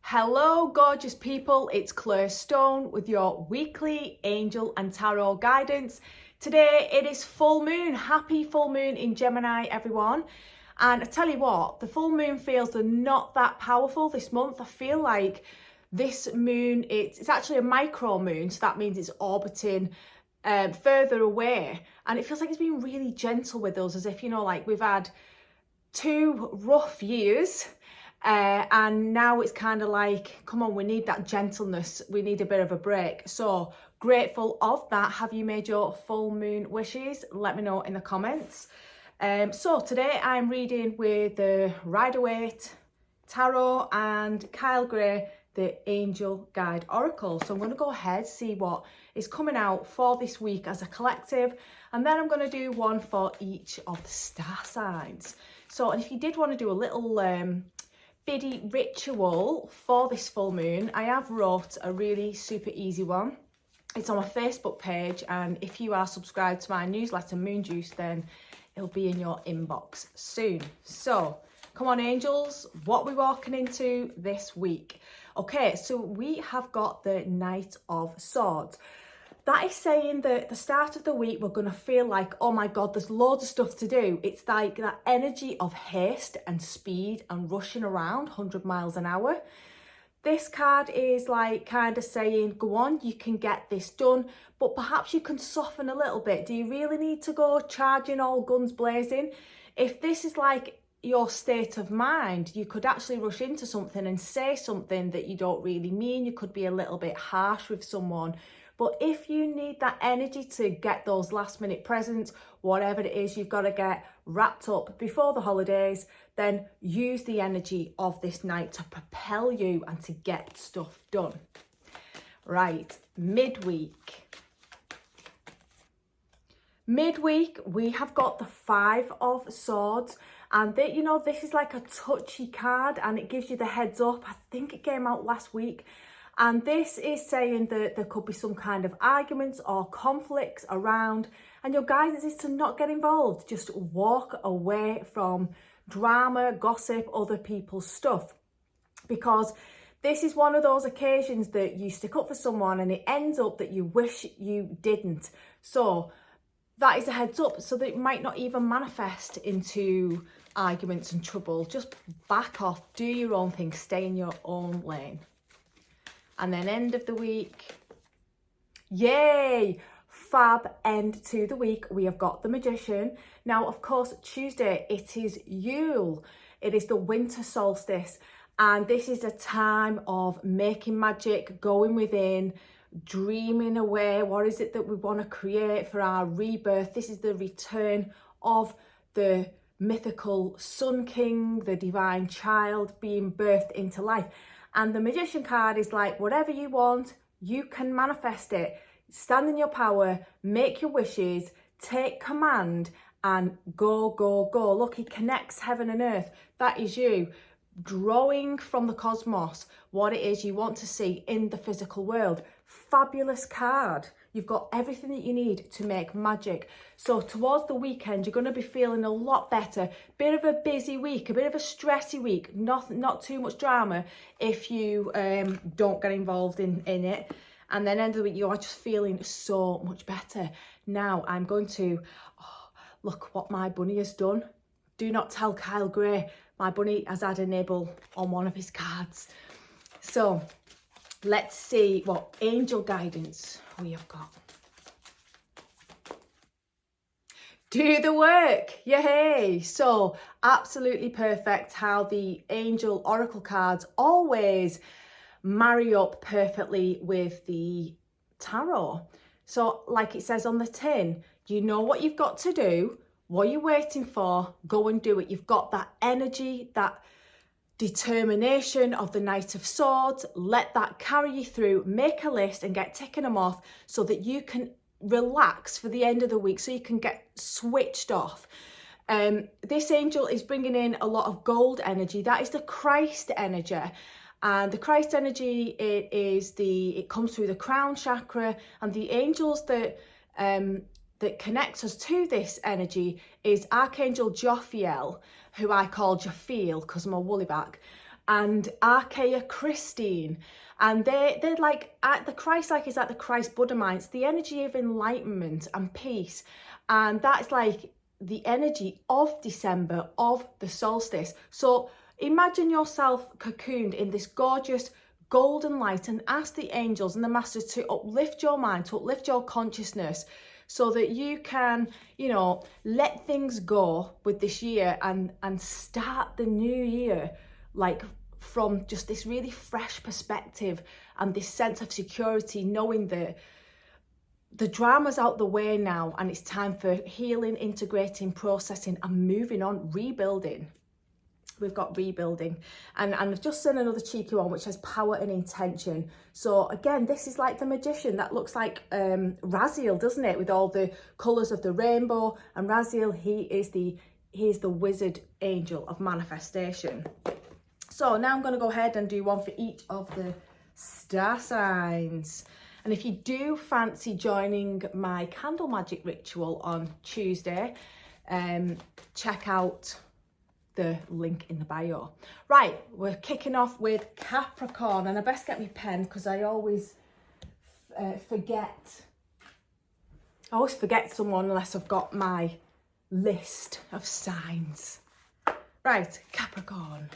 Hello gorgeous people, it's Claire Stone with your weekly angel and tarot guidance. Today it is full moon. Happy full moon in Gemini everyone. And I tell you what, the full moon feels not that powerful this month. I feel like this moon, it's actually a micro moon, so that means it's orbiting further away, and it feels like it's been really gentle with us, as if, you know, like we've had 2 rough years. And now it's kind of like, come on, we need that gentleness. We need a bit of a break. So grateful of that. Have you made your full moon wishes? Let me know in the comments. So today I'm reading with the Rider-Waite Tarot and Kyle Gray, the Angel Guide Oracle. So I'm going to go ahead, see what is coming out for this week as a collective. And then I'm going to do one for each of the star signs. So, and if you did want to do a little biddy ritual for this full moon, I have wrote a really super easy one. It's on my Facebook page, and if you are subscribed to my newsletter Moon Juice, then it'll be in your inbox soon. So come on angels, what are we walking into this week? Okay, so we have got the Knight of Swords. That is saying that the start of the week we're going to feel like, oh my God, there's loads of stuff to do. It's like that energy of haste and speed and rushing around 100 miles an hour. This card is like kind of saying, go on, you can get this done, but perhaps you can soften a little bit. Do you really need to go charging all guns blazing? If this is like your state of mind, you could actually rush into something and say something that you don't really mean. You could be a little bit harsh with someone. But if you need that energy to get those last minute presents, whatever it is you've got to get wrapped up before the holidays, then use the energy of this night to propel you and to get stuff done. Right, midweek. Midweek, we have got the 5 of Swords, and you know, this is like a touchy card and it gives you the heads up. I think it came out last week. And this is saying that there could be some kind of arguments or conflicts around, and your guidance is to not get involved. Just walk away from drama, gossip, other people's stuff. Because this is one of those occasions that you stick up for someone and it ends up that you wish you didn't. So that is a heads up, so that it might not even manifest into arguments and trouble. Just back off, do your own thing, stay in your own lane. And then end of the week, yay, fab end to the week. We have got the Magician. Now, of course, Tuesday, it is Yule. It is the winter solstice. And this is a time of making magic, going within, dreaming away. What is it that we want to create for our rebirth? This is the return of the mythical Sun King, the divine child being birthed into life. And the Magician card is like, whatever you want, you can manifest it. Stand in your power, make your wishes, take command, and go, go, go. Look, he connects heaven and earth. That is you, drawing from the cosmos what it is you want to see in the physical world. Fabulous card. You've got everything that you need to make magic. So towards the weekend, you're going to be feeling a lot better. Bit of a busy week, a bit of a stressy week, not too much drama if you don't get involved in it. And then end of the week, you are just feeling so much better. Now I'm going to, look what my bunny has done. Do not tell Kyle Gray. My bunny has had a nibble on one of his cards. So let's see what angel guidance we have got. Do the work, yay! So absolutely perfect how the angel oracle cards always marry up perfectly with the tarot. So like it says on the tin, you know what you've got to do, what you're waiting for, go and do it. You've got that energy, that determination of the Knight of Swords. Let that carry you through. Make a list and get ticking them off so that you can relax for the end of the week, so you can get switched off. This angel is bringing in a lot of gold energy. That is the Christ energy. And the Christ energy, it comes through the crown chakra, and the angels that connect us to this energy is Archangel Jophiel, who I call Jophiel because I'm a woolly back. and Archaea Christine. And they're like, at the Christ-like is at the Christ Buddha mind. It's the energy of enlightenment and peace. And that's like the energy of December, of the solstice. So imagine yourself cocooned in this gorgeous golden light and ask the angels and the masters to uplift your mind, to uplift your consciousness, so that you can, you know, let things go with this year and start the new year like from just this really fresh perspective and this sense of security, knowing that the drama's out the way now and it's time for healing, integrating, processing and moving on, rebuilding. We've got rebuilding, and I've just seen another cheeky one which has power and intention. So again, this is like the magician. That looks like Raziel, doesn't it, with all the colours of the rainbow. And Raziel, he is the wizard angel of manifestation. So now I'm going to go ahead and do one for each of the star signs. And if you do fancy joining my candle magic ritual on Tuesday, check out the link in the bio. Right, we're kicking off with Capricorn, and I best get my pen because I always forget. I always forget someone unless I've got my list of signs. Right, Capricorn.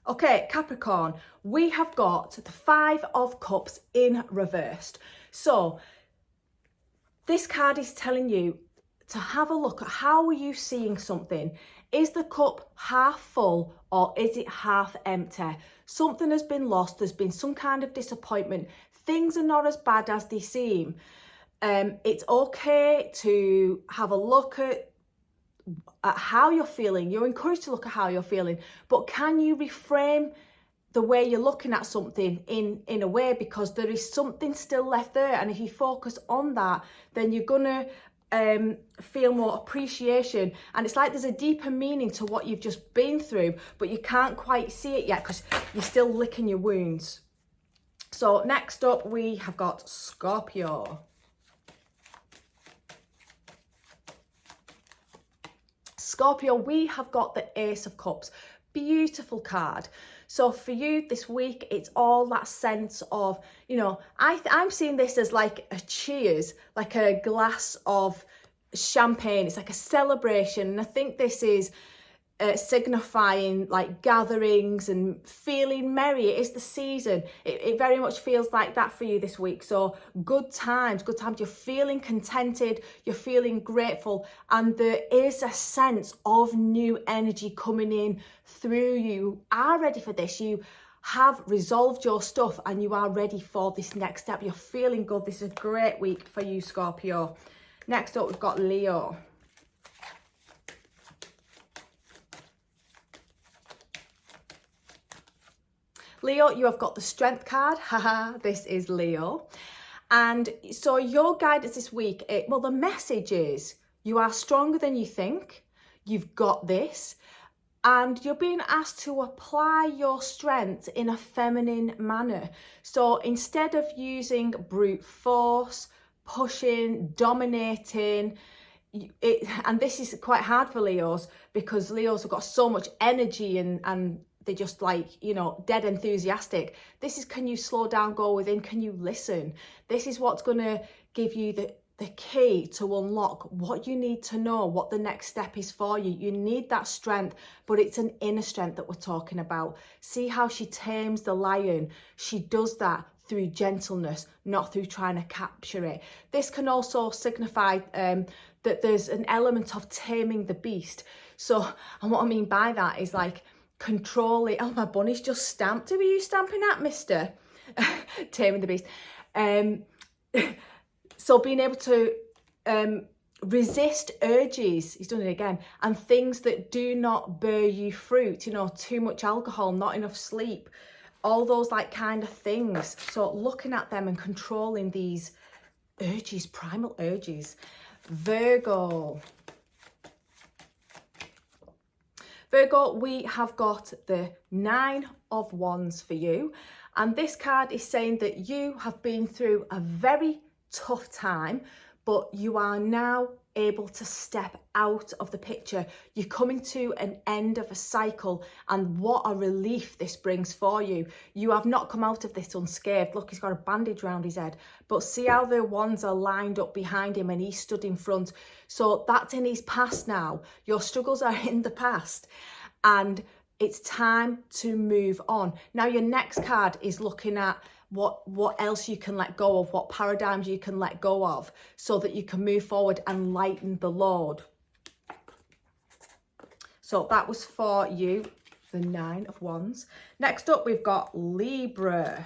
Okay, Capricorn, we have got the 5 of Cups in reversed. So this card is telling you to have a look at how are you seeing something. Is the cup half full or is it half empty? Something has been lost. There's been some kind of disappointment. Things are not as bad as they seem. It's okay to have a look at how you're feeling. You're encouraged to look at how you're feeling, but can you reframe the way you're looking at something in a way, because there is something still left there, and if you focus on that, then you're gonna feel more appreciation, and it's like there's a deeper meaning to what you've just been through, but you can't quite see it yet because you're still licking your wounds. So next up we have got Scorpio. Scorpio, we have got the Ace of Cups. Beautiful card. So for you this week, it's all that sense of, you know, I'm seeing this as like a cheers, like a glass of champagne. It's like a celebration. And I think this is signifying like gatherings and feeling merry. It is the season. It very much feels like that for you this week. So good times. You're feeling contented, you're feeling grateful, and there is a sense of new energy coming in through you. You are ready for this. You have resolved your stuff and you are ready for this next step. You're feeling good. This is a great week for you, Scorpio. Next up, we've got Leo. Leo, you have got the Strength card. Haha, this is Leo. And so your guidance this week, well, the message is you are stronger than you think. You've got this. And you're being asked to apply your strength in a feminine manner. So instead of using brute force, pushing, dominating, and this is quite hard for Leos because Leos have got so much energy and they're just like, you know, dead enthusiastic. This is, can you slow down, go within, can you listen? This is what's going to give you the key to unlock what you need to know, what the next step is for you. You need that strength, but it's an inner strength that we're talking about. See how she tames the lion. She does that through gentleness, not through trying to capture it. This can also signify that there's an element of taming the beast. So, and what I mean by that is like controlling. Oh, my bunny's just stamped. Who are you stamping at, mister? Taming the beast. So being able to resist urges, he's done it again, and things that do not bear you fruit, you know, too much alcohol, not enough sleep, all those like kind of things. So looking at them and controlling these urges, primal urges. Virgo. Virgo, we have got the 9 of Wands for you. And this card is saying that you have been through a very tough time, but you are now able to step out of the picture. You're coming to an end of a cycle, and what a relief this brings for you. You have not come out of this unscathed. Look, he's got a bandage around his head, but see how the wands are lined up behind him and he stood in front. So that's in his past now. Your struggles are in the past, and it's time to move on. Now your next card is looking at what else you can let go of, what paradigms you can let go of, so that you can move forward and lighten the load. So that was for you, the 9 of Wands. Next up, we've got Libra.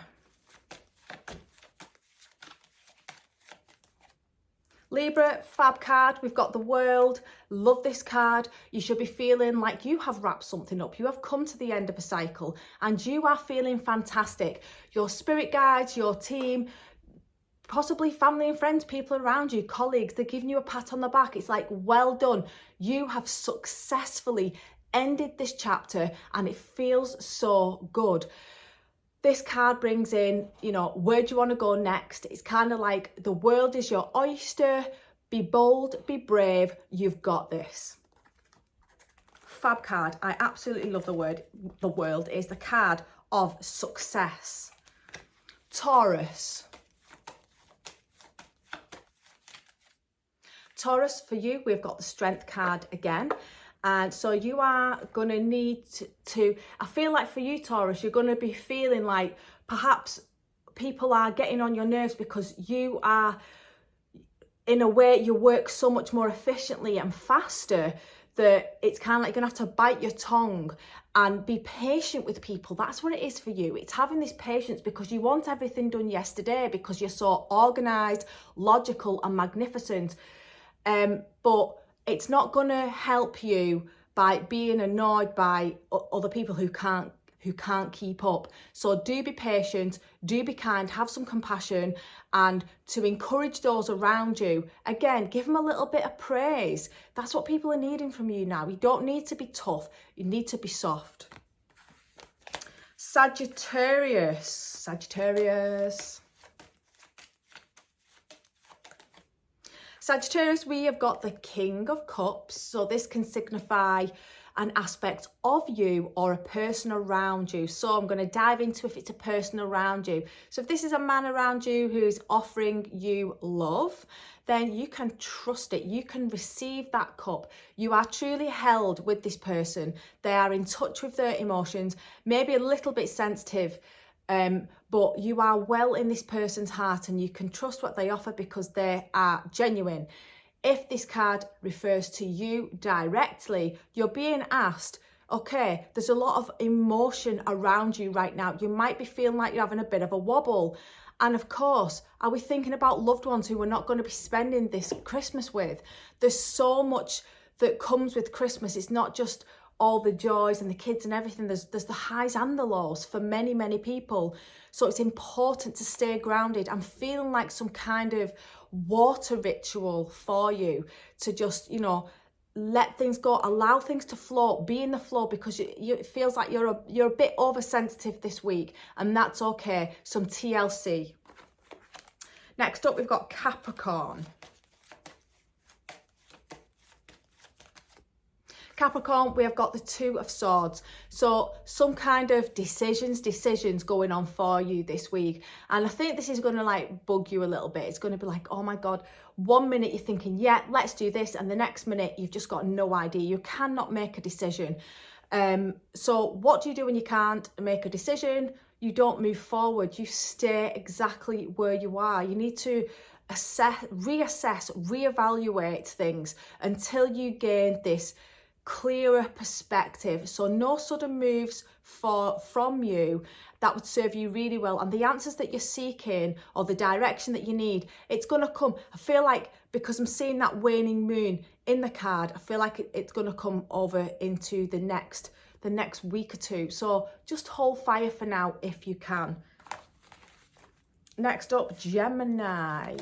Libra, fab card. We've got the World. Love this card. You should be feeling like you have wrapped something up. You have come to the end of a cycle and you are feeling fantastic. Your spirit guides, your team, possibly family and friends, people around you, colleagues, they're giving you a pat on the back. It's like, well done. You have successfully ended this chapter and it feels so good. This card brings in, you know, where do you want to go next? It's kind of like the world is your oyster. Be bold, be brave. You've got this. Fab card. I absolutely love the word. The World is the card of success. Taurus. Taurus, for you, we've got the Strength card again. And so you are going to need to, I feel like for you, Taurus, you're going to be feeling like perhaps people are getting on your nerves because you are, in a way, you work so much more efficiently and faster that it's kind of like you're going to have to bite your tongue and be patient with people. That's what it is for you. It's having this patience because you want everything done yesterday because you're so organised, logical and magnificent. But it's not going to help you by being annoyed by other people who can't keep up. So do be patient, do be kind, have some compassion, and to encourage those around you. Again, give them a little bit of praise. That's what people are needing from you now. You don't need to be tough, you need to be soft. Sagittarius. Sagittarius, we have got the King of Cups. So this can signify an aspect of you or a person around you. So I'm going to dive into if it's a person around you. So if this is a man around you who is offering you love, then you can trust it. You can receive that cup. You are truly held with this person. They are in touch with their emotions, maybe a little bit sensitive, but you are well in this person's heart and you can trust what they offer because they are genuine. If this card refers to you directly, you're being asked, okay, there's a lot of emotion around you right now. You might be feeling like you're having a bit of a wobble. And of course, are we thinking about loved ones who we're not going to be spending this Christmas with? There's so much that comes with Christmas. It's not just all the joys and the kids and everything. There's the highs and the lows for many, many people. So it's important to stay grounded. I'm feeling like some kind of water ritual for you to just, you know, let things go, allow things to flow, be in the flow, because it feels like you're a bit oversensitive this week, and that's okay. Some TLC. Next up, we've got Capricorn. Capricorn, we have got the Two of Swords. So some kind of decisions going on for you this week. And I think this is going to like bug you a little bit. It's going to be like, oh my God, 1 minute you're thinking, yeah, let's do this. And the next minute you've just got no idea. You cannot make a decision. So what do you do when you can't make a decision? You don't move forward. You stay exactly where you are. You need to reassess, reevaluate things until you gain this clearer perspective. So no sudden moves from you. That would serve you really well. And the answers that you're seeking or the direction that you need, it's going to come. I feel like because I'm seeing that waning moon in the card, I feel like it's going to come over into the next week or two. So just hold fire for now if you can. Next up, Gemini.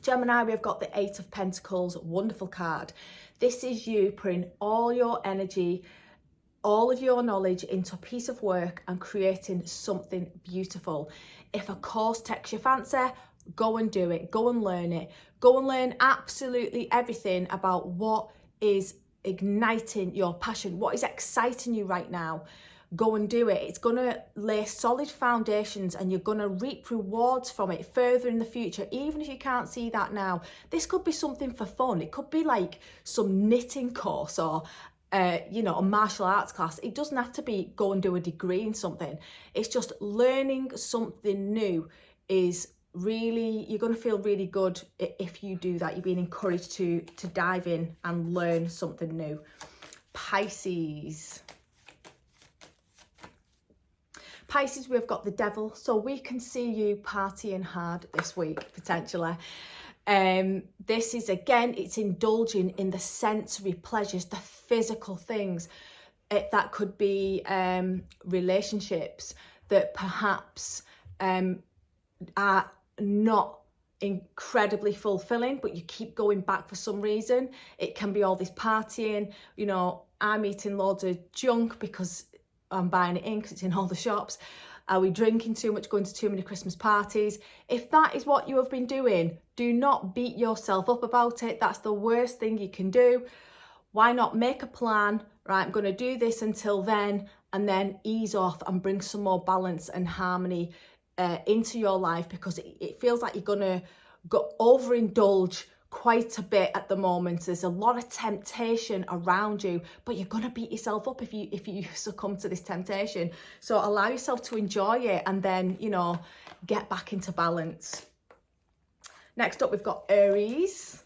Gemini, we've got the Eight of Pentacles, wonderful card. This is you putting all your energy, all of your knowledge into a piece of work and creating something beautiful. If a course takes your fancy, Go and do it. Go and learn it. Go and learn absolutely everything about what is igniting your passion, what is exciting you right now. Go and do it. It's going to lay solid foundations and you're going to reap rewards from it further in the future, even if you can't see that now. This could be something for fun. It could be like some knitting course or a martial arts class. It doesn't have to be go and do a degree in something. It's just learning something new is really, you're going to feel really good if you do that. You're being encouraged to dive in and learn something new. Pisces, we've got the devil, so we can see you partying hard this week, potentially. This is, again, it's indulging in the sensory pleasures, the physical things. That could be relationships that perhaps are not incredibly fulfilling, but you keep going back for some reason. It can be all this partying, I'm eating loads of junk because I'm buying it in because it's in all the shops. Are we drinking too much, going to too many Christmas parties? If that is what you have been doing, do not beat yourself up about it. That's the worst thing you can do. Why not make a plan? Right, I'm going to do this until then, and then ease off and bring some more balance and harmony into your life, because it feels like you're going to go overindulge quite a bit at the moment. There's a lot of temptation around you, but you're going to beat yourself up if you succumb to this temptation. So allow yourself to enjoy it and then, get back into balance. Next up, we've got Aries.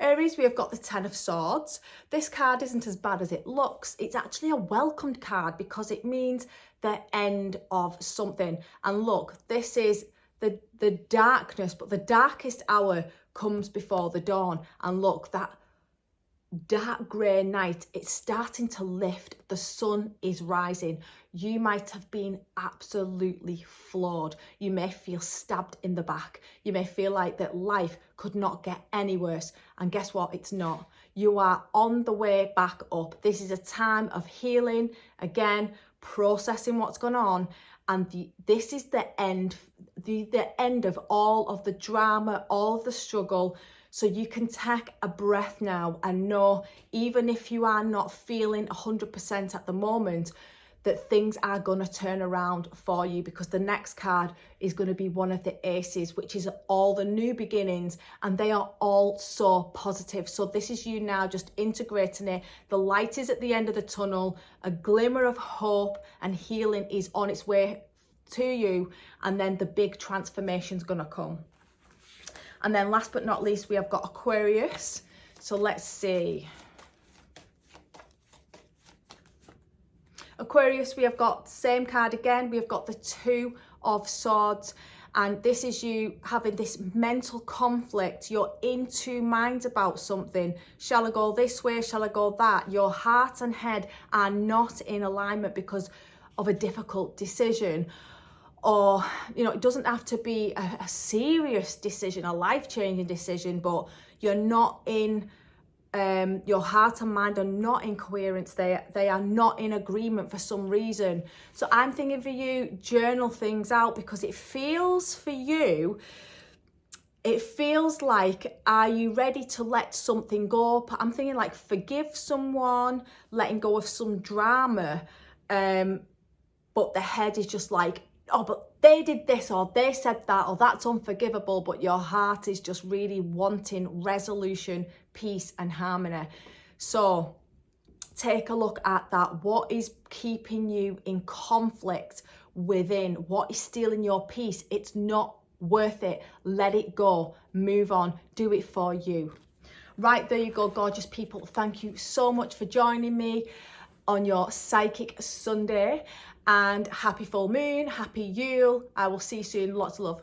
Aries, we have got the Ten of Swords. This card isn't as bad as it looks. It's actually a welcomed card because it means the end of something. And look, this is the darkness, but the darkest hour comes before the dawn. And look, that dark grey night, it's starting to lift. The sun is rising. You might have been absolutely flawed. You may feel stabbed in the back. You may feel like that life could not get any worse. And guess what? It's not. You are on the way back up. This is a time of healing, again, processing what's gone on. And this is the end of all of the drama, all of the struggle. So you can take a breath now and know, even if you are not feeling 100% at the moment, that things are going to turn around for you, because the next card is going to be one of the aces, which is all the new beginnings, and they are all so positive. So this is you now just integrating it. The light is at the end of the tunnel, a glimmer of hope and healing is on its way to you, and then the big transformation's going to come. And then last but not least, we have got Aquarius. So let's see. Aquarius, we have got same card again. We have got the Two of Swords. And this is you having this mental conflict. You're in two minds about something. Shall I go this way? Shall I go that? Your heart and head are not in alignment because of a difficult decision. Or, it doesn't have to be a serious decision, a life-changing decision, but you're not in, your heart and mind are not in coherence. They are not in agreement for some reason. So I'm thinking for you, journal things out, because it feels for you, it feels like, are you ready to let something go? I'm thinking like forgive someone, letting go of some drama, but the head is just like, oh, but they did this, or they said that, or that's unforgivable, but your heart is just really wanting resolution, peace and harmony. So take a look at that. What is keeping you in conflict within? What is stealing your peace? It's not worth it. Let it go. Move on. Do it for you. Right, there you go, gorgeous people. Thank you so much for joining me on your Psychic Sunday. And happy full moon, happy Yule. I will see you soon. Lots of love.